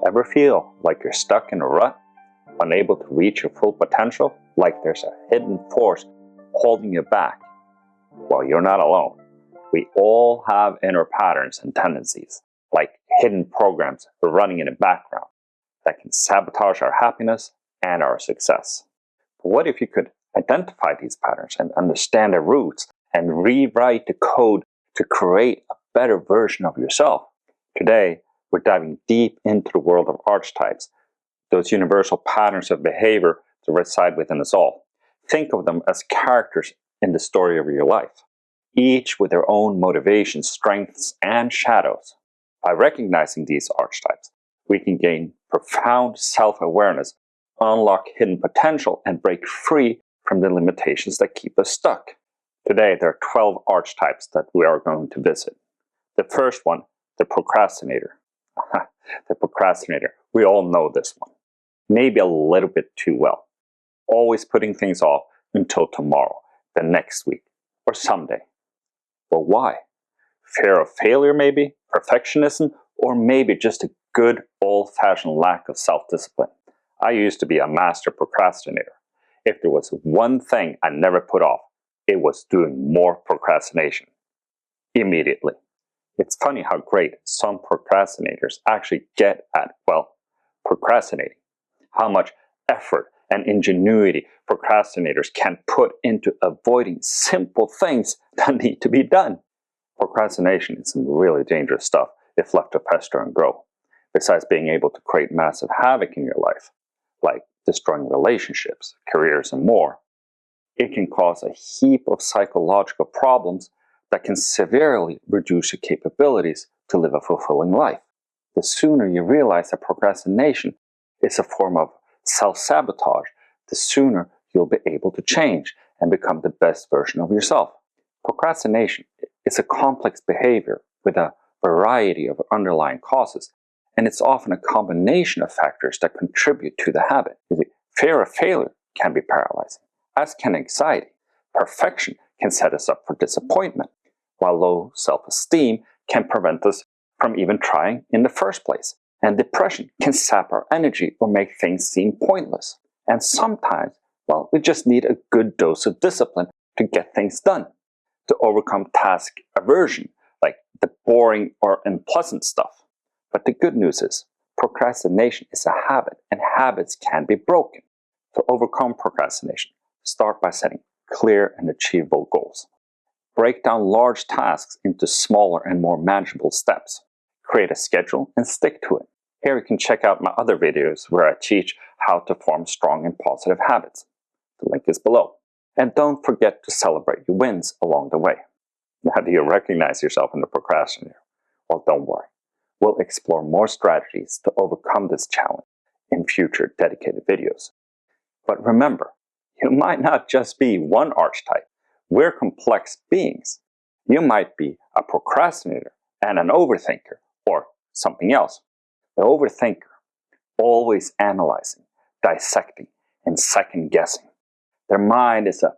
Ever feel like you're stuck in a rut, unable to reach your full potential, like there's a hidden force holding you back? Well, you're not alone. We all have inner patterns and tendencies, like hidden programs running in the background that can sabotage our happiness and our success. But what if you could identify these patterns and understand their roots and rewrite the code to create a better version of yourself? Today, we're diving deep into the world of archetypes, those universal patterns of behavior that reside within us all. Think of them as characters in the story of your life, each with their own motivations, strengths, and shadows. By recognizing these archetypes, we can gain profound self-awareness, unlock hidden potential, and break free from the limitations that keep us stuck. Today, there are 12 archetypes that we are going to visit. The first one, the procrastinator. The procrastinator. We all know this one. Maybe a little bit too well. Always putting things off until tomorrow, the next week, or someday. But why? Fear of failure maybe? Perfectionism? Or maybe just a good old-fashioned lack of self-discipline? I used to be a master procrastinator. If there was one thing I never put off, it was doing more procrastination. Immediately. It's funny how great some procrastinators actually get at, well, procrastinating. How much effort and ingenuity procrastinators can put into avoiding simple things that need to be done. Procrastination is some really dangerous stuff if left to fester and grow. Besides being able to create massive havoc in your life, like destroying relationships, careers, and more, it can cause a heap of psychological problems that can severely reduce your capabilities to live a fulfilling life. The sooner you realize that procrastination is a form of self-sabotage, the sooner you'll be able to change and become the best version of yourself. Procrastination is a complex behavior with a variety of underlying causes, and it's often a combination of factors that contribute to the habit. Fear of failure can be paralyzing, as can anxiety. Perfection can set us up for disappointment, while low self-esteem can prevent us from even trying in the first place. And depression can sap our energy or make things seem pointless. And sometimes, well, we just need a good dose of discipline to get things done, to overcome task aversion, like the boring or unpleasant stuff. But the good news is, procrastination is a habit, and habits can be broken. To overcome procrastination, start by setting clear and achievable goals. Break down large tasks into smaller and more manageable steps. Create a schedule and stick to it. Here you can check out my other videos where I teach how to form strong and positive habits. The link is below. And don't forget to celebrate your wins along the way. Now, do you recognize yourself in the procrastinator? Well, don't worry. We'll explore more strategies to overcome this challenge in future dedicated videos. But remember, you might not just be one archetype. We're complex beings. You might be a procrastinator and an overthinker, or something else. The overthinker, always analyzing, dissecting, and second-guessing. Their mind is a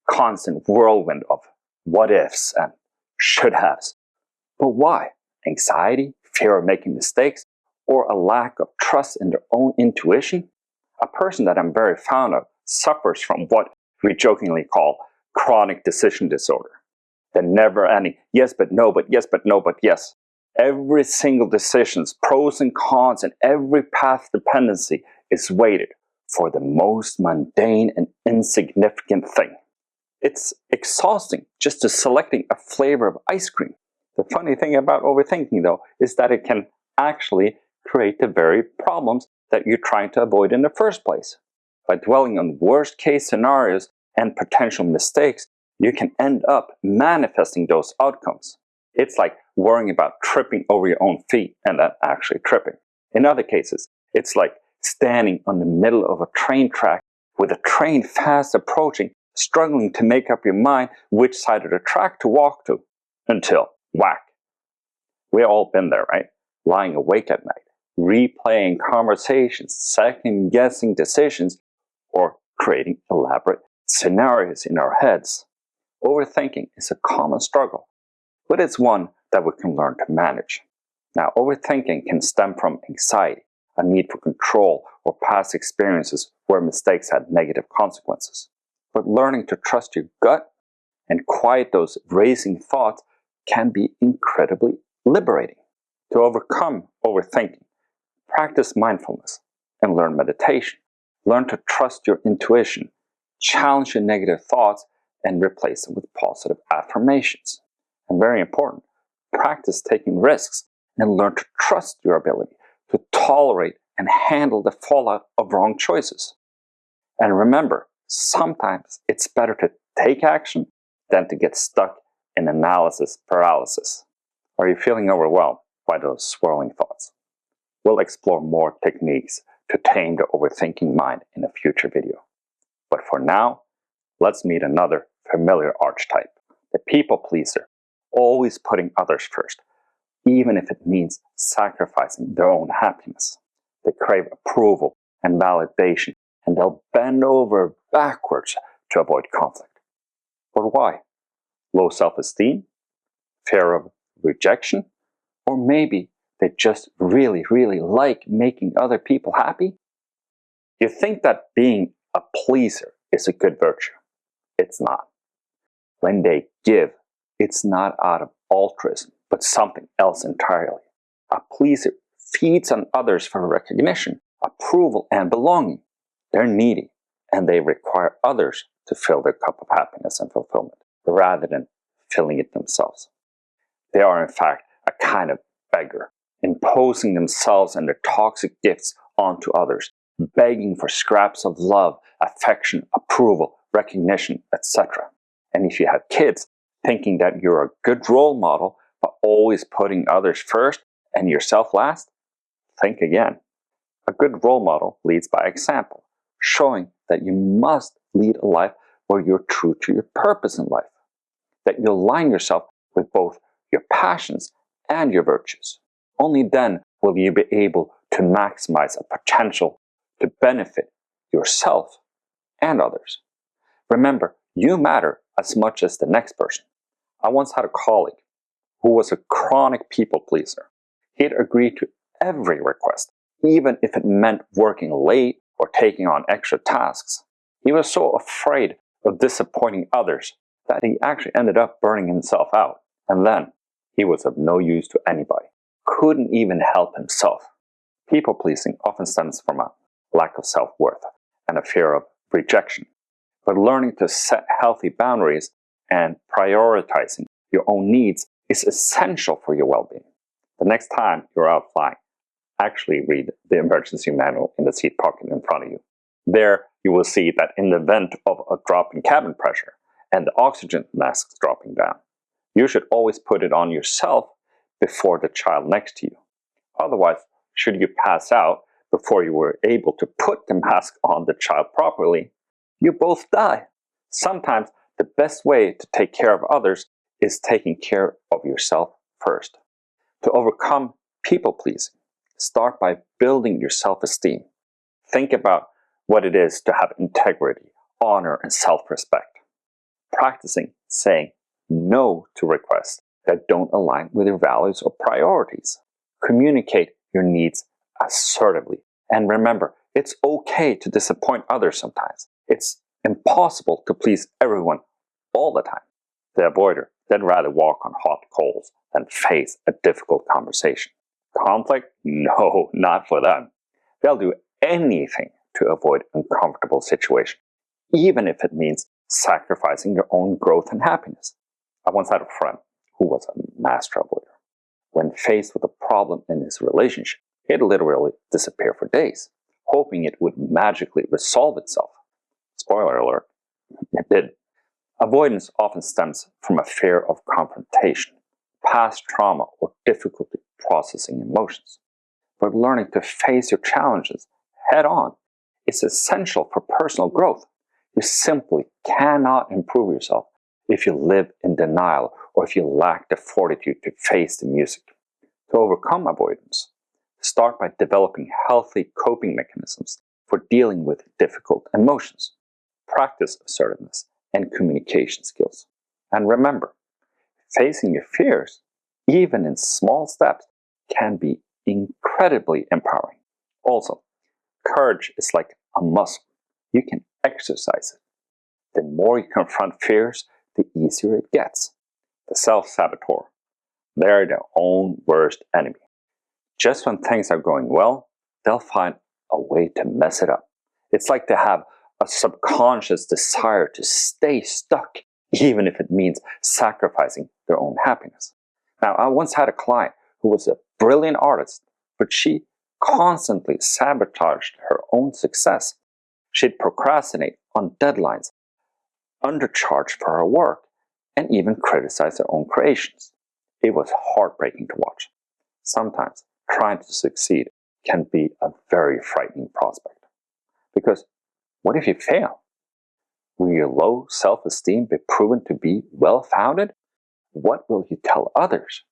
constant whirlwind of what-ifs and should-haves. But why? Anxiety, fear of making mistakes, or a lack of trust in their own intuition? A person that I'm very fond of suffers from what we jokingly call chronic decision disorder. The never-ending yes but no, but yes but no, but yes. Every single decision's pros and cons and every path dependency is weighted for the most mundane and insignificant thing. It's exhausting just to selecting a flavor of ice cream. The funny thing about overthinking, though, is that it can actually create the very problems that you're trying to avoid in the first place. By dwelling on worst-case scenarios and potential mistakes, you can end up manifesting those outcomes. It's like worrying about tripping over your own feet and then actually tripping. In other cases, it's like standing on the middle of a train track with a train fast approaching, struggling to make up your mind which side of the track to walk to, until whack. We've all been there, right? Lying awake at night, replaying conversations, second-guessing decisions, or creating elaborate scenarios in our heads. Overthinking is a common struggle, but it's one that we can learn to manage. Now, overthinking can stem from anxiety, a need for control, or past experiences where mistakes had negative consequences. But learning to trust your gut and quiet those racing thoughts can be incredibly liberating. To overcome overthinking, practice mindfulness and learn meditation. Learn to trust your intuition, challenge your negative thoughts, and replace them with positive affirmations. And very important, practice taking risks and learn to trust your ability to tolerate and handle the fallout of wrong choices. And remember, sometimes it's better to take action than to get stuck in analysis paralysis. Are you feeling overwhelmed by those swirling thoughts? We'll explore more techniques to tame the overthinking mind in a future video. But for now, let's meet another familiar archetype, the people pleaser, always putting others first, even if it means sacrificing their own happiness. They crave approval and validation, and they'll bend over backwards to avoid conflict. But why? Low self-esteem? Fear of rejection? Or maybe they just really like making other people happy? You think that being a pleaser is a good virtue. It's not. When they give, it's not out of altruism, but something else entirely. A pleaser feeds on others for recognition, approval, and belonging. They're needy, and they require others to fill their cup of happiness and fulfillment, rather than filling it themselves. They are, in fact, a kind of beggar, imposing themselves and their toxic gifts onto others, begging for scraps of love, affection, approval, recognition, etc. And if you have kids, thinking that you're a good role model but always putting others first and yourself last, think again. A good role model leads by example, showing that you must lead a life where you're true to your purpose in life, that you align yourself with both your passions and your virtues. Only then will you be able to maximize a potential to benefit yourself and others. Remember, you matter as much as the next person. I once had a colleague who was a chronic people pleaser. He'd agree to every request, even if it meant working late or taking on extra tasks. He was so afraid of disappointing others that he actually ended up burning himself out. And then he was of no use to anybody. Couldn't even help himself. People pleasing often stems from a lack of self-worth and a fear of rejection. But learning to set healthy boundaries and prioritizing your own needs is essential for your well-being. The next time you're out flying, actually read the emergency manual in the seat pocket in front of you. There you will see that in the event of a drop in cabin pressure and the oxygen masks dropping down, you should always put it on yourself before the child next to you. Otherwise, should you pass out before you were able to put the mask on the child properly, you both die. Sometimes the best way to take care of others is taking care of yourself first. To overcome people-pleasing, start by building your self-esteem. Think about what it is to have integrity, honor, and self-respect. Practicing saying no to requests that don't align with your values or priorities. Communicate your needs assertively. And remember, it's okay to disappoint others sometimes. It's impossible to please everyone all the time. The avoider, they'd rather walk on hot coals than face a difficult conversation. Conflict? No, not for them. They'll do anything to avoid uncomfortable situations, even if it means sacrificing your own growth and happiness. I once had a friend who was a master avoider. When faced with a problem in his relationship, he'd literally disappear for days, hoping it would magically resolve itself. Spoiler alert, it did. Avoidance often stems from a fear of confrontation, past trauma, or difficulty processing emotions. But learning to face your challenges head on is essential for personal growth. You simply cannot improve yourself if you live in denial or if you lack the fortitude to face the music. To overcome avoidance, start by developing healthy coping mechanisms for dealing with difficult emotions. Practice assertiveness and communication skills. And remember, facing your fears, even in small steps, can be incredibly empowering. Also, courage is like a muscle. You can exercise it. The more you confront fears, the easier it gets. The self-saboteur, they're their own worst enemy. Just when things are going well, they'll find a way to mess it up. It's like they have a subconscious desire to stay stuck, even if it means sacrificing their own happiness. Now, I once had a client who was a brilliant artist, but she constantly sabotaged her own success. She'd procrastinate on deadlines, undercharge for her work, and even criticize her own creations. It was heartbreaking to watch. Sometimes trying to succeed can be a very frightening prospect. Because what if you fail? Will your low self-esteem be proven to be well-founded? What will you tell others?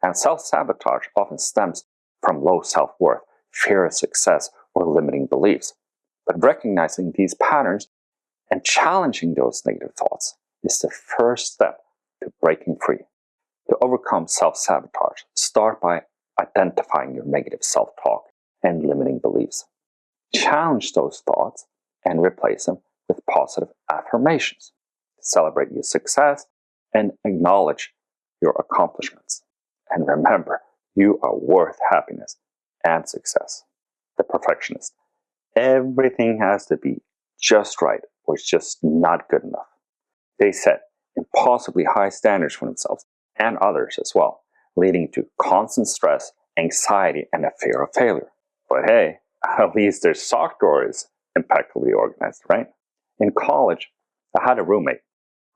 And self-sabotage often stems from low self-worth, fear of success, or limiting beliefs. But recognizing these patterns and challenging those negative thoughts is the first step to breaking free. To overcome self-sabotage, start by identifying your negative self-talk and limiting beliefs. Challenge those thoughts and replace them with positive affirmations. Celebrate your success and acknowledge your accomplishments. And remember, you are worth happiness and success. The perfectionist. Everything has to be just right or it's just not good enough. They set impossibly high standards for themselves and others as well, leading to constant stress, anxiety, and a fear of failure. But hey, at least their sock drawer is impeccably organized, right? In college, I had a roommate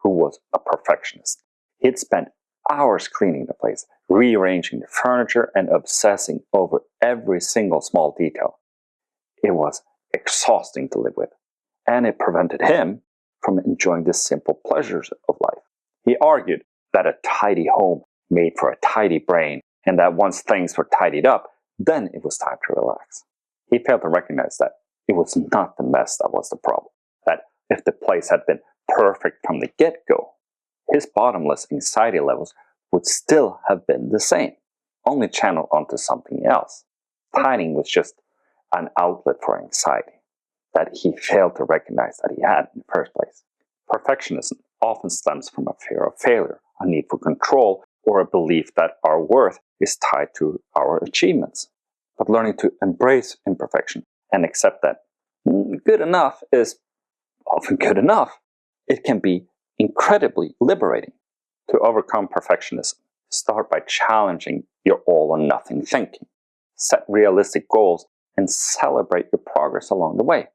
who was a perfectionist. He'd spent hours cleaning the place, rearranging the furniture, and obsessing over every single small detail. It was exhausting to live with, and it prevented him from enjoying the simple pleasures of life. He argued that a tidy home made for a tidy brain, and that once things were tidied up, then it was time to relax. He failed to recognize that it was not the mess that was the problem, that if the place had been perfect from the get-go, his bottomless anxiety levels would still have been the same, only channeled onto something else. Tidying was just an outlet for anxiety that he failed to recognize that he had in the first place. Perfectionism often stems from a fear of failure, a need for control, or a belief that our worth is tied to our achievements. But learning to embrace imperfection and accept that good enough is often good enough, it can be incredibly liberating. To overcome perfectionism, start by challenging your all-or-nothing thinking. Set realistic goals and celebrate your progress along the way.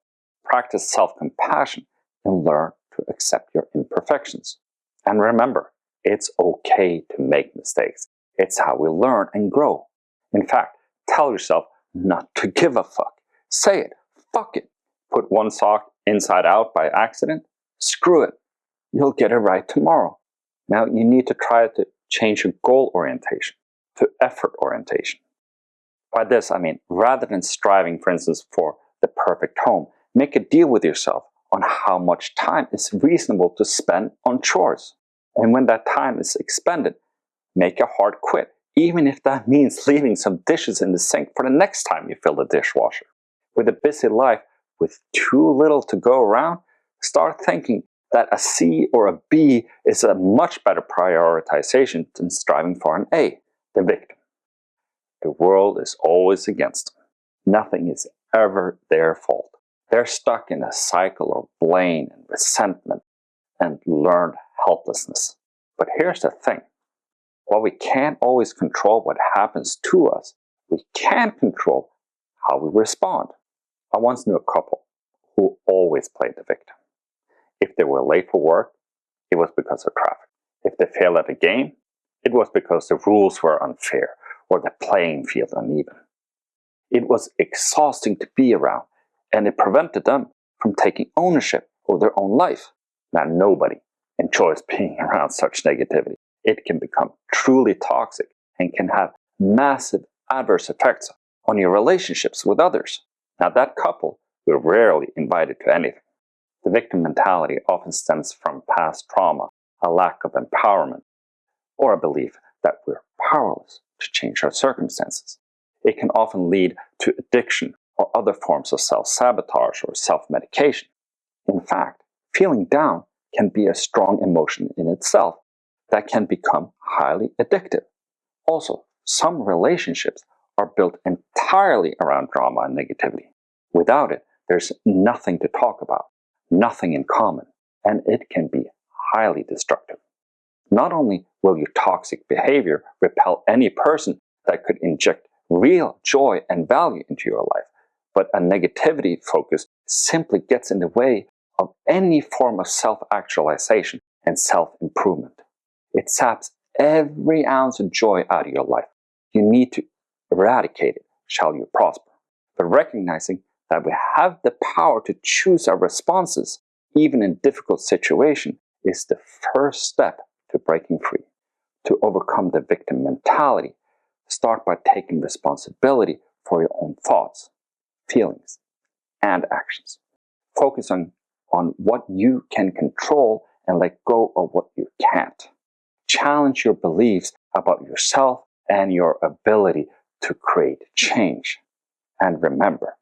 Practice self-compassion and learn to accept your imperfections. And remember, it's okay to make mistakes. It's how we learn and grow. In fact, tell yourself not to give a fuck. Say it. Fuck it. Put one sock inside out by accident. Screw it. You'll get it right tomorrow. Now you need to try to change your goal orientation to effort orientation. By this, I mean, rather than striving, for instance, for the perfect home, make a deal with yourself on how much time is reasonable to spend on chores. And when that time is expended, make a hard quit, even if that means leaving some dishes in the sink for the next time you fill the dishwasher. With a busy life with too little to go around, start thinking that a C or a B is a much better prioritization than striving for an A, the victim. The world is always against them. Nothing is ever their fault. They're stuck in a cycle of blame and resentment and learned helplessness. But here's the thing. While we can't always control what happens to us, we can control how we respond. I once knew a couple who always played the victim. If they were late for work, it was because of traffic. If they failed at a game, it was because the rules were unfair or the playing field uneven. It was exhausting to be around, and it prevented them from taking ownership of their own life. Now, nobody enjoys being around such negativity. It can become truly toxic and can have massive adverse effects on your relationships with others. Now, that couple were rarely invited to anything. The victim mentality often stems from past trauma, a lack of empowerment, or a belief that we're powerless to change our circumstances. It can often lead to addiction or other forms of self-sabotage or self-medication. In fact, feeling down can be a strong emotion in itself that can become highly addictive. Also, some relationships are built entirely around drama and negativity. Without it, there's nothing to talk about, nothing in common, and it can be highly destructive. Not only will your toxic behavior repel any person that could inject real joy and value into your life, but a negativity focus simply gets in the way of any form of self-actualization and self-improvement. It saps every ounce of joy out of your life. You need to eradicate it, shall you prosper. But recognizing that we have the power to choose our responses, even in difficult situations, is the first step to breaking free. To overcome the victim mentality, start by taking responsibility for your own thoughts, feelings, and actions. Focus on what you can control and let go of what you can't. Challenge your beliefs about yourself and your ability to create change. And remember,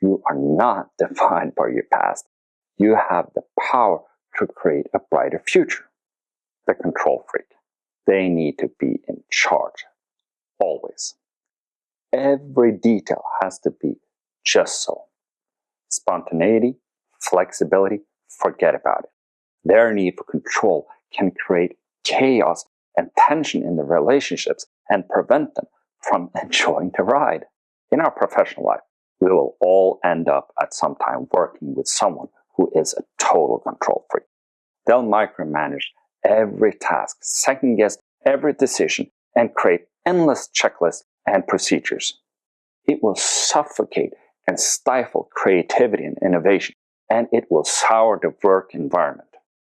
you are not defined by your past. You have the power to create a brighter future. The control freak. They need to be in charge. Always. Every detail has to be just so. Spontaneity, flexibility, forget about it. Their need for control can create chaos and tension in the relationships and prevent them from enjoying the ride. In our professional life, we will all end up at some time working with someone who is a total control freak. They'll micromanage every task, second guess every decision, and create endless checklists and procedures. It will suffocate and stifle creativity and innovation, and it will sour the work environment.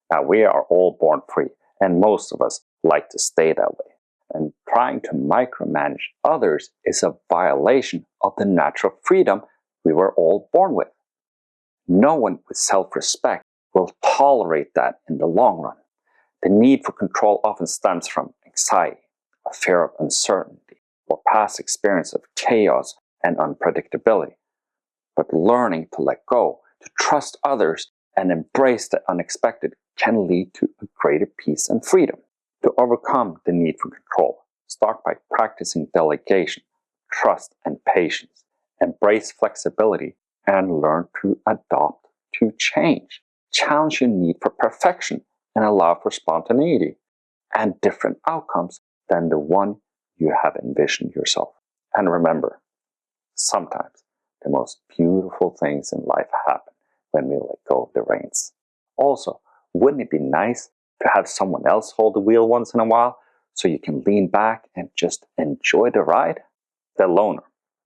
Now, we are all born free, and most of us like to stay that way. And trying to micromanage others is a violation of the natural freedom we were all born with. No one with self-respect will tolerate that in the long run. The need for control often stems from anxiety, a fear of uncertainty, or past experience of chaos and unpredictability. But learning to let go, to trust others, and embrace the unexpected can lead to a greater peace and freedom. To overcome the need for control, start by practicing delegation, trust, and patience. Embrace flexibility and learn to adapt to change. Challenge your need for perfection and allow for spontaneity and different outcomes than the one you have envisioned yourself. And remember, sometimes the most beautiful things in life happen when we let go of the reins. Also, wouldn't it be nice to have someone else hold the wheel once in a while so you can lean back and just enjoy the ride? The loner.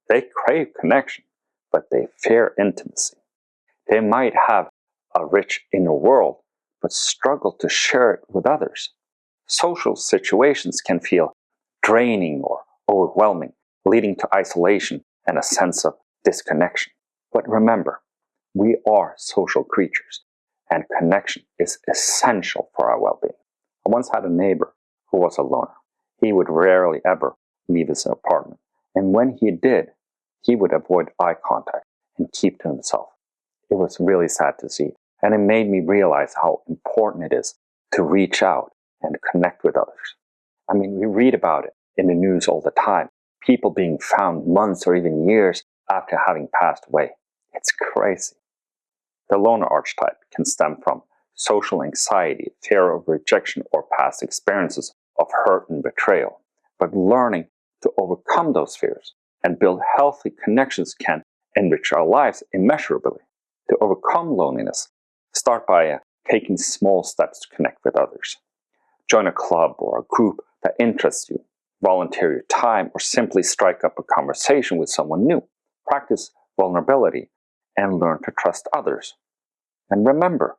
They crave connection, but they fear intimacy. They might have a rich inner world, but struggle to share it with others. Social situations can feel draining or overwhelming, leading to isolation and a sense of disconnection. But remember, we are social creatures, and connection is essential for our well-being. I once had a neighbor who was a loner. He would rarely ever leave his apartment, and when he did, he would avoid eye contact and keep to himself. It was really sad to see, and it made me realize how important it is to reach out and connect with others. I mean, we read about it in the news all the time, people being found months or even years after having passed away. It's crazy. The loner archetype can stem from social anxiety, fear of rejection, or past experiences of hurt and betrayal. But learning to overcome those fears and build healthy connections can enrich our lives immeasurably. To overcome loneliness, start by taking small steps to connect with others. Join a club or a group that interests you. Volunteer your time or simply strike up a conversation with someone new. Practice vulnerability and learn to trust others. And remember,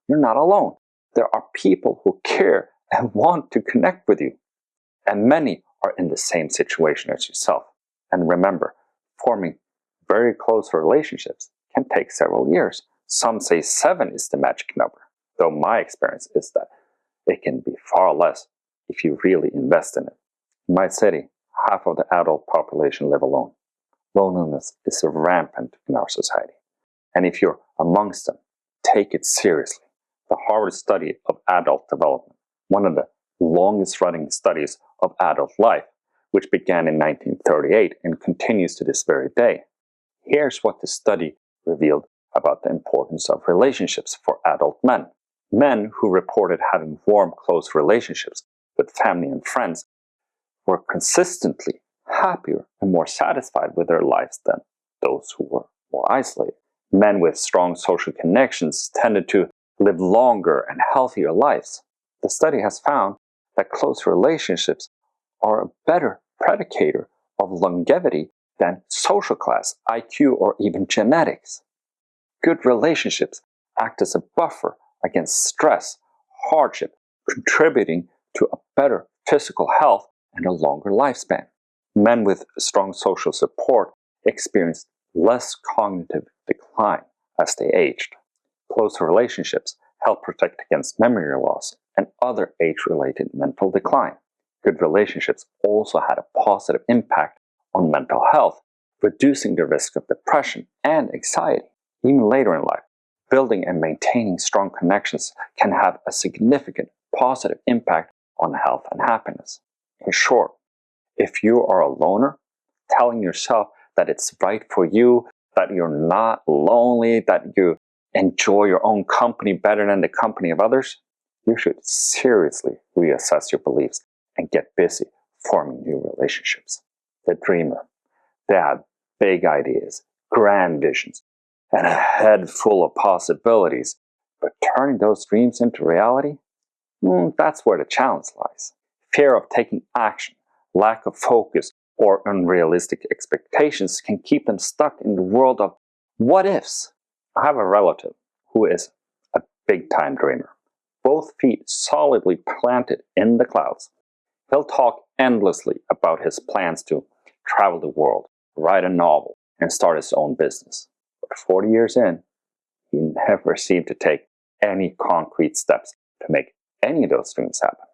you're not alone. There are people who care and want to connect with you. And many are in the same situation as yourself. And remember, forming very close relationships can take several years. Some say 7 is the magic number, though my experience is that it can be far less if you really invest in it. In my city, half of the adult population live alone. loneliness is rampant in our society. And if you're amongst them, take it seriously. The Harvard study of adult development, one of the longest running studies of adult life, which began in 1938 and continues to this very day. Here's what the study revealed about the importance of relationships for adult men. Men who reported having warm, close relationships with family and friends were consistently happier and more satisfied with their lives than those who were more isolated. Men with strong social connections tended to live longer and healthier lives. The study has found that close relationships are a better predicator of longevity than social class, IQ, or even genetics. Good relationships act as a buffer against stress, hardship, contributing to a better physical health and a longer lifespan. Men with strong social support experienced less cognitive decline as they aged. Close relationships help protect against memory loss and other age-related mental decline. Good relationships also had a positive impact on mental health, reducing the risk of depression and anxiety. Even later in life, building and maintaining strong connections can have a significant positive impact on health and happiness. In short, if you are a loner, telling yourself that it's right for you, that you're not lonely, that you enjoy your own company better than the company of others, you should seriously reassess your beliefs and get busy forming new relationships. The dreamer, they have big ideas, grand visions, and a head full of possibilities, but turning those dreams into reality, that's where the challenge lies. Fear of taking action, lack of focus, or unrealistic expectations can keep them stuck in the world of what ifs. I have a relative who is a big-time dreamer, both feet solidly planted in the clouds. He'll talk endlessly about his plans to travel the world, write a novel, and start his own business. But 40 years in, he never seemed to take any concrete steps to make any of those dreams happen.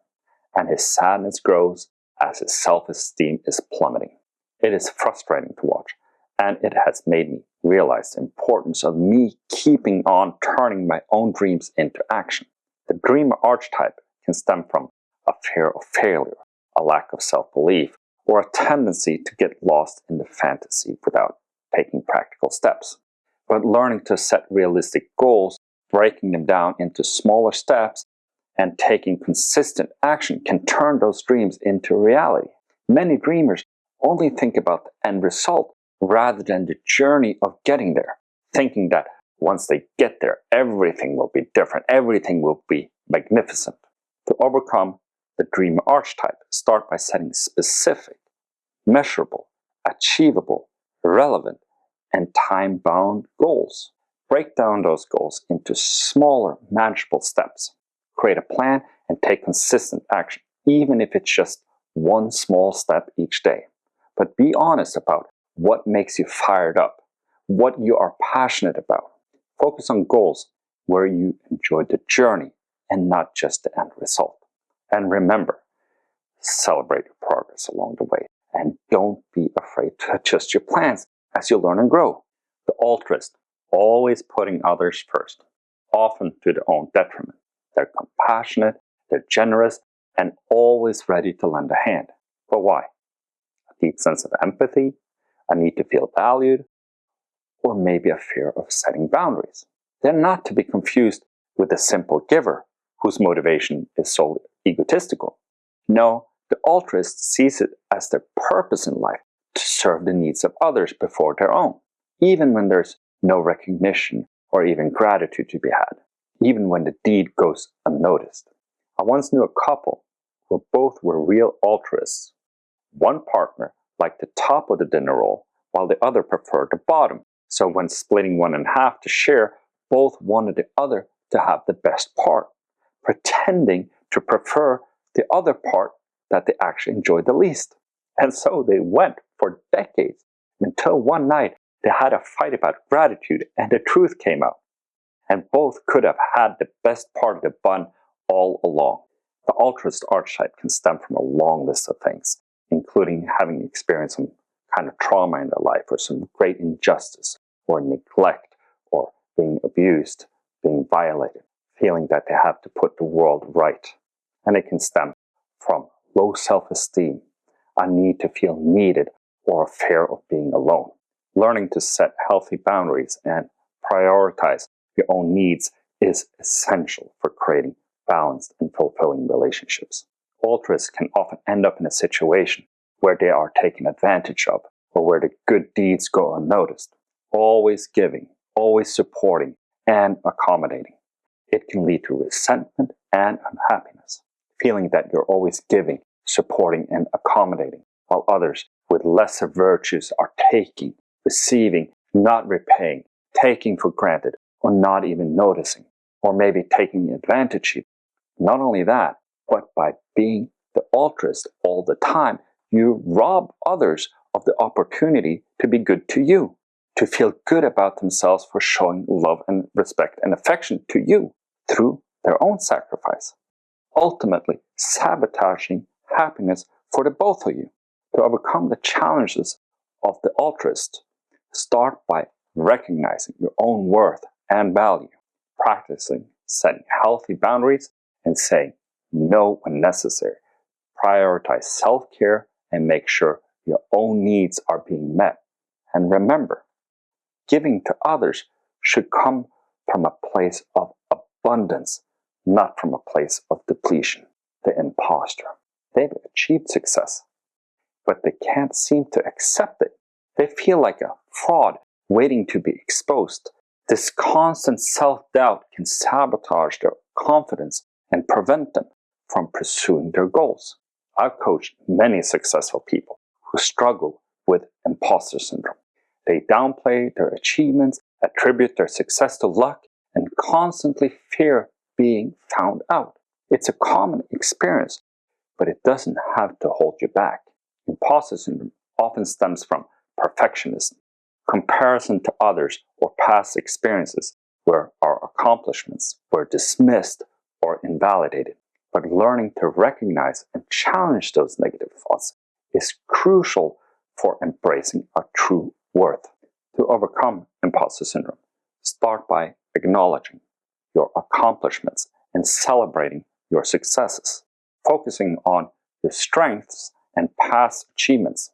And his sadness grows as his self-esteem is plummeting. It is frustrating to watch, and it has made me realize the importance of me keeping on turning my own dreams into action. The dreamer archetype can stem from a fear of failure, a lack of self-belief, or a tendency to get lost in the fantasy without taking practical steps. But learning to set realistic goals, breaking them down into smaller steps, and taking consistent action can turn those dreams into reality. Many dreamers only think about the end result rather than the journey of getting there, thinking that once they get there, everything will be different, everything will be magnificent. To overcome the dreamer archetype, start by setting specific, measurable, achievable, relevant, and time-bound goals. Break down those goals into smaller, manageable steps. Create a plan and take consistent action, even if it's just one small step each day. But be honest about what makes you fired up, what you are passionate about. Focus on goals where you enjoy the journey and not just the end result. And remember, celebrate your progress along the way. And don't be afraid to adjust your plans as you learn and grow. The altruist, always putting others first, often to their own detriment. They're compassionate, they're generous, and always ready to lend a hand. But why? A deep sense of empathy, a need to feel valued, or maybe a fear of setting boundaries. They're not to be confused with the simple giver, whose motivation is solely egotistical. No, the altruist sees it as their purpose in life to serve the needs of others before their own, even when there's no recognition or even gratitude to be had, even when the deed goes unnoticed. I once knew a couple who both were real altruists. One partner liked the top of the dinner roll, while the other preferred the bottom. So when splitting one in half to share, both wanted the other to have the best part, pretending to prefer the other part that they actually enjoyed the least. And so they went for decades, until one night they had a fight about gratitude and the truth came out. And both could have had the best part of the bun all along. The altruist archetype can stem from a long list of things, including having experienced some kind of trauma in their life, or some great injustice or neglect, or being abused, being violated, feeling that they have to put the world right. And it can stem from low self-esteem, a need to feel needed, or a fear of being alone. Learning to set healthy boundaries and prioritize your own needs is essential for creating balanced and fulfilling relationships. Altruists can often end up in a situation where they are taken advantage of, or where the good deeds go unnoticed. Always giving, always supporting, and accommodating. It can lead to resentment and unhappiness, feeling that you're always giving, supporting, and accommodating, while others with lesser virtues are taking, receiving, not repaying, taking for granted, or not even noticing, or maybe taking advantage of. Not only that, but by being the altruist all the time, you rob others of the opportunity to be good to you, to feel good about themselves for showing love and respect and affection to you through their own sacrifice, ultimately sabotaging happiness for the both of you. To overcome the challenges of the altruist, start by recognizing your own worth and value, practicing setting healthy boundaries, and saying no when necessary. Prioritize self-care and make sure your own needs are being met. And remember, giving to others should come from a place of abundance, not from a place of depletion. The imposter, they've achieved success, but they can't seem to accept it. They feel like a fraud waiting to be exposed. This constant self-doubt can sabotage their confidence and prevent them from pursuing their goals. I've coached many successful people who struggle with imposter syndrome. They downplay their achievements, attribute their success to luck, and constantly fear being found out. It's a common experience, but it doesn't have to hold you back. Imposter syndrome often stems from perfectionism, comparison to others, or past experiences where our accomplishments were dismissed or invalidated. But learning to recognize and challenge those negative thoughts is crucial for embracing our true worth. To overcome imposter syndrome, start by acknowledging your accomplishments and celebrating your successes, focusing on your strengths and past achievements.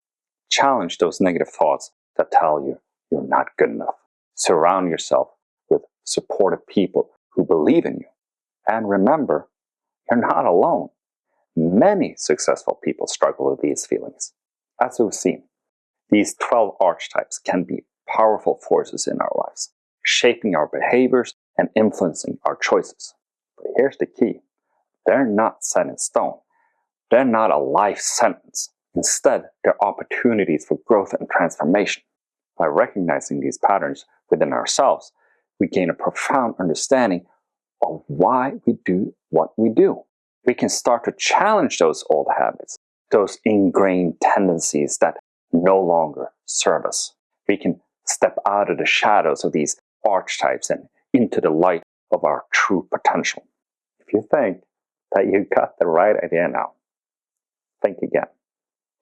Challenge those negative thoughts that tell you you're not good enough. Surround yourself with supportive people who believe in you. And remember, you're not alone. Many successful people struggle with these feelings. As we've seen, these 12 archetypes can be powerful forces in our lives, shaping our behaviors and influencing our choices. But here's the key. They're not set in stone. They're not a life sentence. Instead, they're opportunities for growth and transformation. By recognizing these patterns within ourselves, we gain a profound understanding of why we do what we do. We can start to challenge those old habits, those ingrained tendencies that no longer serve us. We can step out of the shadows of these archetypes and into the light of our true potential. If you think that you got the right idea now, think again.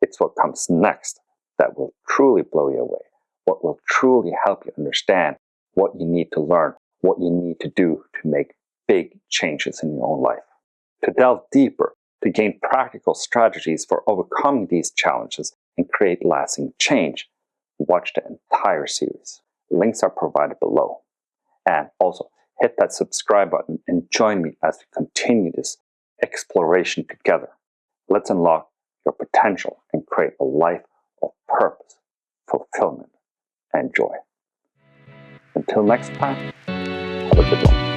It's what comes next that will truly blow you away, what will truly help you understand what you need to learn, what you need to do to make big changes in your own life. To delve deeper, to gain practical strategies for overcoming these challenges and create lasting change, watch the entire series. Links are provided below. And also, hit that subscribe button and join me as we continue this exploration together. Let's unlock your potential and create a life of purpose, fulfillment, and joy. Until next time, have a good one.